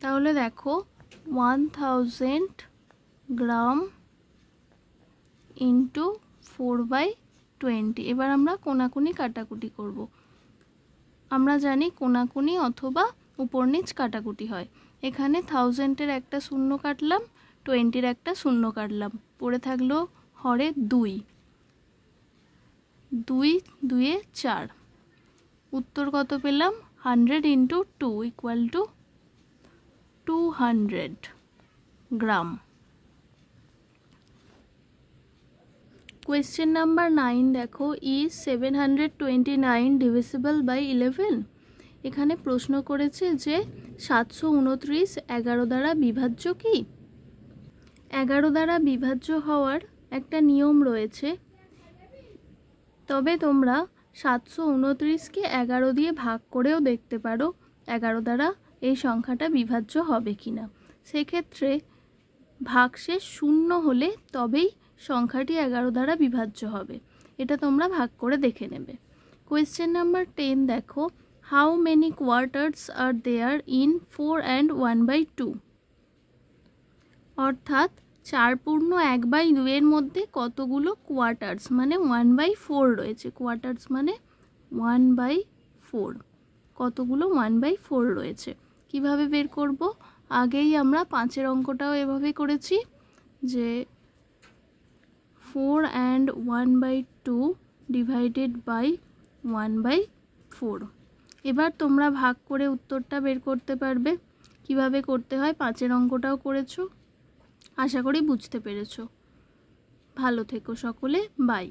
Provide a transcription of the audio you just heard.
তাহলে দেখো 1000 gram into 4/20। এবার আমরা কোনাকুনি কাটাকুটি করব। আমরা জানি কোনাকুনি অথবা উপর নিচ কাটাকুটি হয়। এখানে 1000-এর একটা শূন্য কাটলাম, 20-এর একটা শূন্য কাটলাম, পড়ে থাকলো হরে 2, 2 2 4। উত্তর কত পেলাম? 100 × 2 = 200 গ্রাম। কোয়েশ্চেন নাম্বার 9 দেখো, ইজ 729 ডিভিজিবল বাই 11? এখানে প্রশ্ন করেছে যে 729 11 দ্বারা বিভাজ্য কি? 11 দ্বারা বিভাজ্য হওয়ার একটা নিয়ম রয়েছে, তবে তোমরা 729কে 11 দিয়ে ভাগ করেও দেখতে পারো 11 দ্বারা এই সংখ্যাটা বিভাজ্য হবে কিনা। সেক্ষেত্রে ভাগশেষ 0 হলে তবেই সংখ্যাটি 11 দ্বারা বিভাজ্য হবে। এটা তোমরা ভাগ করে দেখে নেবে। কোয়েশ্চেন নাম্বার 10 দেখো, how many quarters are there in 4 and 1/2? অর্থাৎ 4/1/2 এর মধ্যে কতগুলো কোয়ার্টার্স মানে 1/4 রয়েছে। কোয়ার্টার্স মানে 1/4, কতগুলো 1/4 রয়েছে। কিভাবে বের করব? আগেই আমরা 5-এর অঙ্কটাও এভাবে করেছি যে 4 and 1/2 ডিভাইডেড বাই 1/4। এবার তোমরা ভাগ করে উত্তরটা বের করতে পারবে। কিভাবে করতে হয় 5-এর অঙ্কটাও করেছো, আশা করি বুঝতে পেরেছো। ভালো থেকো সকলে, বাই।